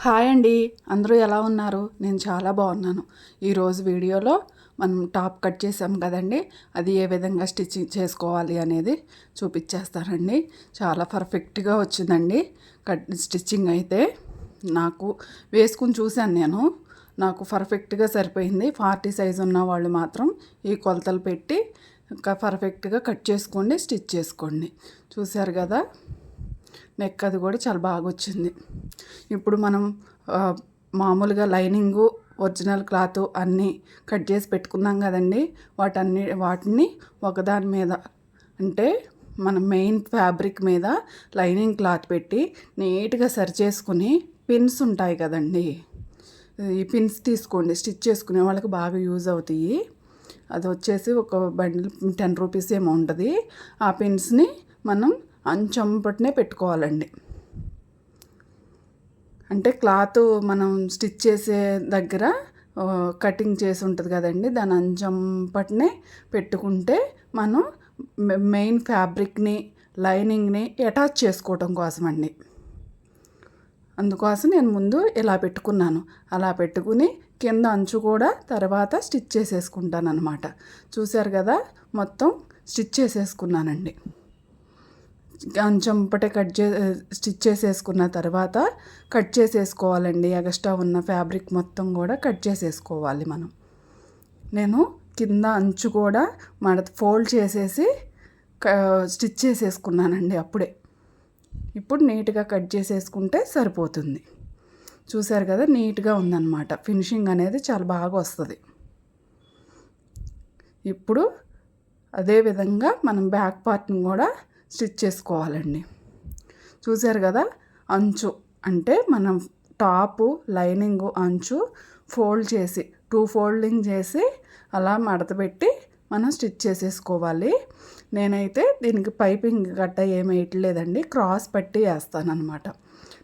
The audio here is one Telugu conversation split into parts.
హాయ్ అండి, అందరూ ఎలా ఉన్నారు? నేను చాలా బాగున్నాను. ఈరోజు వీడియోలో మనం టాప్ కట్ చేసాం కదండి, అది ఏ విధంగా స్టిచ్చింగ్ చేసుకోవాలి అనేది చూపించేస్తానండి. చాలా పర్ఫెక్ట్గా వచ్చిందండి స్టిచ్చింగ్ అయితే. నాకు వేసుకుని చూశాను నేను, నాకు పర్ఫెక్ట్గా సరిపోయింది. 40 సైజు ఉన్న వాళ్ళు మాత్రం ఈ కొలతలు పెట్టి పర్ఫెక్ట్గా కట్ చేసుకోండి, స్టిచ్ చేసుకోండి. చూశారు కదా, నెక్ అది కూడా చాలా బాగా వచ్చింది. ఇప్పుడు మనం మామూలుగా లైనింగు, ఒరిజినల్ క్లాత్ అన్నీ కట్ చేసి పెట్టుకున్నాం కదండి, వాటిని ఒకదాని మీద, అంటే మన మెయిన్ ఫ్యాబ్రిక్ మీద లైనింగ్ క్లాత్ పెట్టి నీట్గా సరి చేసుకుని, పిన్స్ ఉంటాయి కదండి, ఈ పిన్స్ తీసుకోండి. స్టిచ్ చేసుకునే వాళ్ళకి బాగా యూజ్ అవుతాయి. అది వచ్చేసి ఒక బండిల్ 10 రూపీస్ ఏమో ఉంటుంది. ఆ పిన్స్ని మనం అంచంపటినే పెట్టుకోవాలండి. అంటే క్లాత్ మనం స్టిచ్ చేసే దగ్గర కటింగ్ చేసి ఉంటుంది కదండి, దాని అంచంపటినే పెట్టుకుంటే మనం మెయిన్ ఫ్యాబ్రిక్ని, లైనింగ్ని అటాచ్ చేసుకోవటం కోసం అండి. అందుకోసం నేను ముందు ఇలా పెట్టుకున్నాను. అలా పెట్టుకుని కింద అంచు కూడా తర్వాత స్టిచ్ చేసేసుకుంటాను అనమాట. చూశారు కదా, మొత్తం స్టిచ్ చేసేసుకున్నానండి. అంచంపటే స్టిచ్ చేసేసుకున్న తర్వాత కట్ చేసేసుకోవాలండి. ఎక్స్ట్రా ఉన్న ఫ్యాబ్రిక్ మొత్తం కూడా కట్ చేసేసుకోవాలి మనం. నేను కింద అంచు కూడా ఫోల్డ్ చేసేసి స్టిచ్ చేసేసుకున్నానండి అప్పుడే. ఇప్పుడు నీట్గా కట్ చేసేసుకుంటే సరిపోతుంది. చూశారు కదా, నీట్గా ఉందన్నమాట. ఫినిషింగ్ అనేది చాలా బాగా వస్తుంది. ఇప్పుడు అదేవిధంగా మనం బ్యాక్ పార్ట్ని కూడా స్టిచ్ చేసుకోవాలండి. చూశారు కదా, అంచు అంటే మనం టాపు, లైనింగు, అంచు ఫోల్డ్ చేసి 2 ఫోల్డింగ్ చేసి అలా మడతపెట్టి మనం స్టిచ్ చేసేసుకోవాలి. నేనైతే దీనికి పైపింగ్ గట్ట ఏమి వేయట్లేదండి, క్రాస్ పట్టి వేస్తానన్నమాట.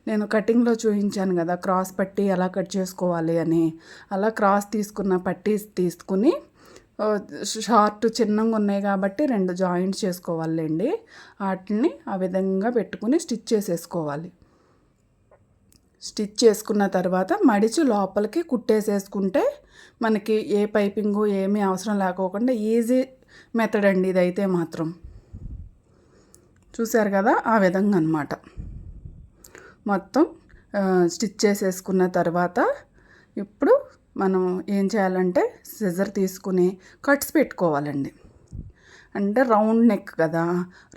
నేను కటింగ్లో చూపించాను కదా క్రాస్ పట్టి ఎలా కట్ చేసుకోవాలి అని. అలా క్రాస్ తీసుకున్న పట్టీ తీసుకుని, షార్ట్ చిన్నగా ఉన్నాయి కాబట్టి 2 జాయింట్స్ చేసుకోవాలండి. వాటిని ఆ విధంగా పెట్టుకుని స్టిచ్ చేసేసుకోవాలి. స్టిచ్ చేసుకున్న తర్వాత మడిచి లోపలికి కుట్టేసేసుకుంటే మనకి ఏ పైపింగు ఏమీ అవసరం లేకోకుండా ఈజీ మెథడ్ అండి ఇదైతే మాత్రం. చూశారు కదా, ఆ విధంగా అన్నమాట. మొత్తం స్టిచ్ చేసేసుకున్న తర్వాత ఇప్పుడు మనం ఏం చేయాలంటే సిజర్ తీసుకుని కట్స్ పెట్టుకోవాలండి. అంటే రౌండ్ నెక్ కదా,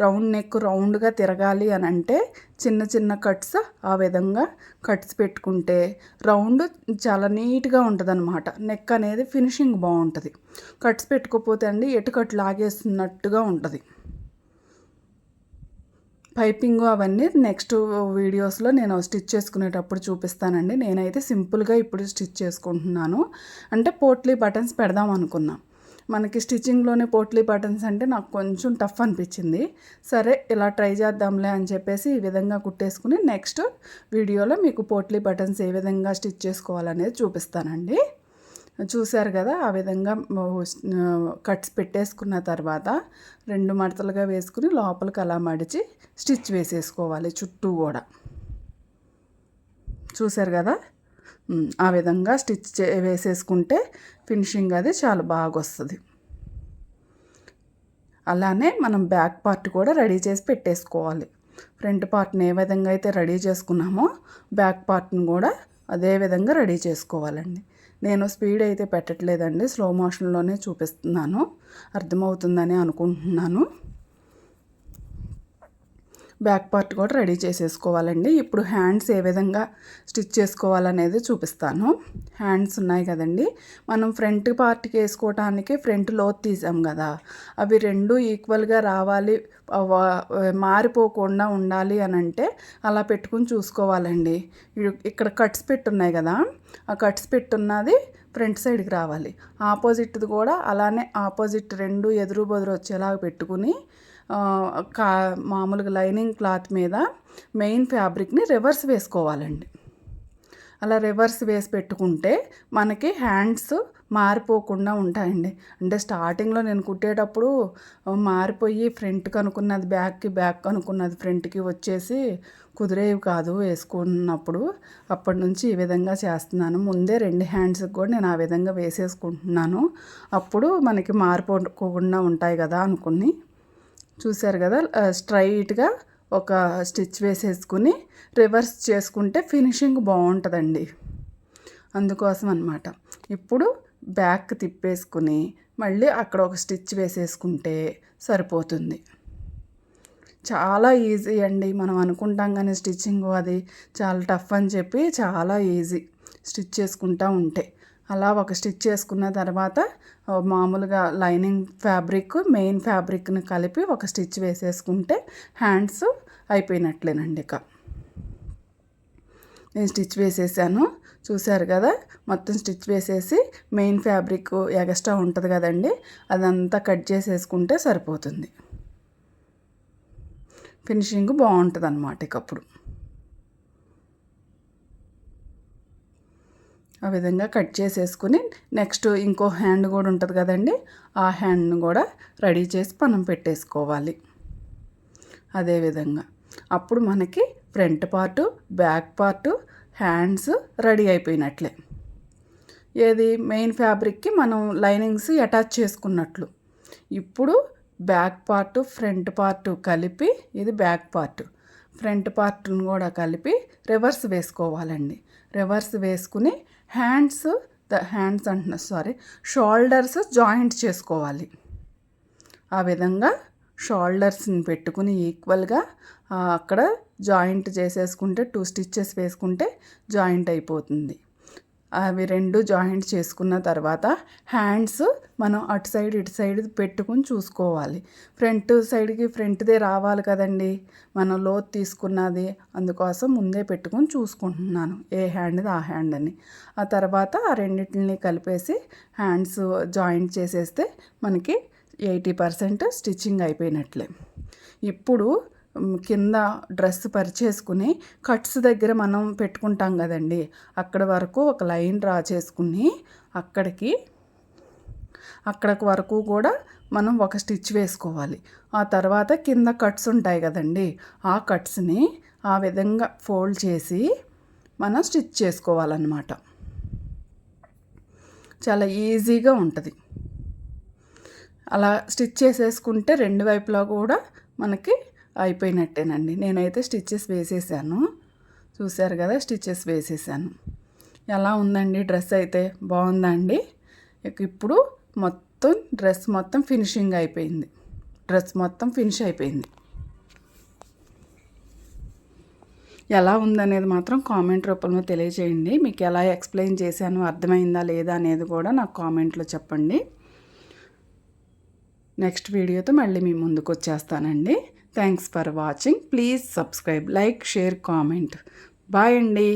రౌండ్ నెక్ రౌండ్గా తిరగాలి అని అంటే చిన్న చిన్న కట్స్ ఆ విధంగా కట్స్ పెట్టుకుంటే రౌండ్ చాలా నీట్గా ఉంటుంది అనమాట. నెక్ అనేది ఫినిషింగ్ బాగుంటుంది. కట్స్ పెట్టుకోకపోతే అండి ఎటుకట్ లాగేస్తున్నట్టుగా ఉంటుంది. పైపింగ్ అవన్నీ నెక్స్ట్ వీడియోస్లో నేను స్టిచ్ చేసుకునేటప్పుడు చూపిస్తానండి. నేనైతే సింపుల్గా ఇప్పుడు స్టిచ్ చేసుకుంటున్నాను. అంటే పోట్లీ బటన్స్ పెడదాం అనుకున్నా. మనకి స్టిచ్చింగ్లోనే పోట్లీ బటన్స్ అంటే నాకు కొంచెం టఫ్ అనిపించింది. సరే ఇలా ట్రై చేద్దాంలే అని చెప్పేసి ఈ విధంగా కుట్టేసుకుని నెక్స్ట్ వీడియోలో మీకు పోట్లీ బటన్స్ ఏ విధంగా స్టిచ్ చేసుకోవాలనేది చూపిస్తానండి. చూశారు కదా, ఆ విధంగా కట్స్ పెట్టేసుకున్న తర్వాత 2 మడతలుగా వేసుకుని లోపలికి అలా మడిచి స్టిచ్ వేసేసుకోవాలి చుట్టూ కూడా. చూశారు కదా, ఆ విధంగా స్టిచ్ వేసేసుకుంటే ఫినిషింగ్ అది చాలా బాగా వస్తుంది. అలానే మనం బ్యాక్ పార్ట్ కూడా రెడీ చేసి పెట్టేసుకోవాలి. ఫ్రంట్ పార్ట్ని ఏ విధంగా అయితే రెడీ చేసుకున్నామో బ్యాక్ పార్ట్ని కూడా అదే విధంగా రెడీ చేసుకోవాలండి. నేను స్పీడ్ అయితే పెట్టట్లేదండి, స్లో మోషన్లోనే చూపిస్తున్నాను. అర్థమవుతుందని అనుకుంటున్నాను. బ్యాక్ పార్ట్ కూడా రెడీ చేసేసుకోవాలండి. ఇప్పుడు హ్యాండ్స్ ఏ విధంగా స్టిచ్ చేసుకోవాలనేది చూపిస్తాను. హ్యాండ్స్ ఉన్నాయి కదండి, మనం ఫ్రంట్ పార్ట్కి వేసుకోవటానికి ఫ్రంట్ లోత్ తీసాం కదా, అవి 2 ఈక్వల్గా రావాలి, మారిపోకుండా ఉండాలి అని అంటే అలా పెట్టుకుని చూసుకోవాలండి. ఇక్కడ కట్స్ పెట్టున్నాయి కదా, ఆ కట్స్ పెట్టున్నది ఫ్రంట్ సైడ్కి రావాలి. ఆపోజిట్ది కూడా అలానే ఆపోజిట్ 2 ఎదురు బదురు వచ్చేలాగా పెట్టుకుని మామూలుగా లైనింగ్ క్లాత్ మీద మెయిన్ ఫ్యాబ్రిక్ని రివర్స్ వేసుకోవాలండి. అలా రివర్స్ వేసి పెట్టుకుంటే మనకి హ్యాండ్స్ మారిపోకుండా ఉంటాయండి. అంటే స్టార్టింగ్లో నేను కుట్టేటప్పుడు మారిపోయి ఫ్రంట్కి అనుకున్నది బ్యాక్కి, బ్యాక్ అనుకున్నది ఫ్రంట్కి వచ్చేసి కుదిరేవి కాదు వేసుకున్నప్పుడు. అప్పటి నుంచి ఈ విధంగా చేస్తున్నాను. ముందే 2 హ్యాండ్స్కి కూడా నేను ఆ విధంగా వేసేసుకుంటున్నాను. అప్పుడు మనకి మారిపోకుండా ఉంటాయి కదా అనుకుని. చూసారు కదా, స్ట్రైట్గా ఒక స్టిచ్ వేసేసుకుని రివర్స్ చేసుకుంటే ఫినిషింగ్ బాగుంటుందండి. అందుకోసం అన్నమాట. ఇప్పుడు బ్యాక్ తిప్పేసుకుని మళ్ళీ అక్కడ ఒక స్టిచ్ వేసేసుకుంటే సరిపోతుంది. చాలా ఈజీ అండి. మనం అనుకుంటాం కానీ స్టిచ్చింగ్ అది చాలా టఫ్ అని చెప్పి చాలా ఈజీ స్టిచ్ చేసుకుంటూ ఉంటే. అలా ఒక స్టిచ్ చేసుకున్న తర్వాత మామూలుగా లైనింగ్ ఫ్యాబ్రిక్ మెయిన్ ఫ్యాబ్రిక్ని కలిపి ఒక స్టిచ్ వేసేసుకుంటే హ్యాండ్స్ అయిపోయినట్లేనండి. ఇక నేను స్టిచ్ వేసేసాను, చూసారు కదా. మొత్తం స్టిచ్ వేసేసి మెయిన్ ఫ్యాబ్రిక్ ఎక్స్ట్రా ఉంటుంది కదండి, అదంతా కట్ చేసేసుకుంటే సరిపోతుంది. ఫినిషింగ్ బాగుంటుంది అన్నమాట. ఇకప్పుడు ఆ విధంగా కట్ చేసేసుకుని నెక్స్ట్ ఇంకో హ్యాండ్ కూడా ఉంటుంది కదండి, ఆ హ్యాండ్ను కూడా రెడీ చేసి మనం పెట్టేసుకోవాలి. అదేవిధంగా అప్పుడు మనకి front part, back part, hands ready అయిపోయినట్లే. ఏది మెయిన్ ఫ్యాబ్రిక్కి మనం లైనింగ్స్ అటాచ్ చేసుకున్నట్లు. ఇప్పుడు బ్యాక్ పార్టు, ఫ్రంట్ పార్టు కలిపి, ఇది బ్యాక్ పార్టు, ఫ్రంట్ పార్ట్ను కూడా కలిపి రివర్స్ వేసుకోవాలండి. రివర్స్ వేసుకుని షోల్డర్స్ జాయింట్ చేసుకోవాలి. ఆ విధంగా షోల్డర్స్ని పెట్టుకుని ఈక్వల్గా అక్కడ జాయింట్ చేసేసుకుంటే 2 స్టిచ్చెస్ వేసుకుంటే జాయింట్ అయిపోతుంది. అవి 2 జాయింట్ చేసుకున్న తర్వాత హ్యాండ్స్ మనం అటు సైడ్ ఇటు సైడ్ పెట్టుకుని చూసుకోవాలి. ఫ్రంట్ సైడ్కి ఫ్రంట్దే రావాలి కదండి, మనం లోతు తీసుకున్నది. అందుకోసం ముందే పెట్టుకొని చూసుకుంటున్నాను ఏ హ్యాండ్ది ఆ హ్యాండ్ అని. ఆ తర్వాత ఆ రెండింటిని కలిపేసి హ్యాండ్స్ జాయింట్ చేసేస్తే మనకి 80% స్టిచ్చింగ్ అయిపోయినట్లే. ఇప్పుడు కింద డ్రెస్ పరిచేసుకుని కట్స్ దగ్గర మనం పెట్టుకుంటాం కదండి, అక్కడ వరకు ఒక లైన్ డ్రా చేసుకుని అక్కడికి వరకు కూడా మనం ఒక స్టిచ్ వేసుకోవాలి. ఆ తర్వాత కింద కట్స్ ఉంటాయి కదండి, ఆ కట్స్ని ఆ విధంగా ఫోల్డ్ చేసి మనం స్టిచ్ చేసుకోవాలన్నమాట. చాలా ఈజీగా ఉంటుంది. అలా స్టిచ్ చేసేసుకుంటే 2 వైపులా కూడా మనకి అయిపోయినట్టేనండి. నేనైతే స్టిచ్చెస్ వేసేసాను, చూశారు కదా, స్టిచ్చెస్ వేసేసాను. ఎలా ఉందండి డ్రెస్? అయితే బాగుందా అండి? ఇప్పుడు మొత్తం డ్రెస్ మొత్తం ఫినిషింగ్ అయిపోయింది. డ్రెస్ మొత్తం ఫినిష్ అయిపోయింది. ఎలా ఉందనేది మాత్రం కామెంట్ రూపంలో తెలియజేయండి. మీకు ఎలా ఎక్స్ప్లెయిన్ చేశాను, అర్థమైందా లేదా అనేది కూడా నాకు కామెంట్లో చెప్పండి. నెక్స్ట్ వీడియోతో మళ్ళీ మీ ముందుకు వచ్చేస్తానండి. Thanks for watching. Please subscribe, like, share, comment. Bye అండి.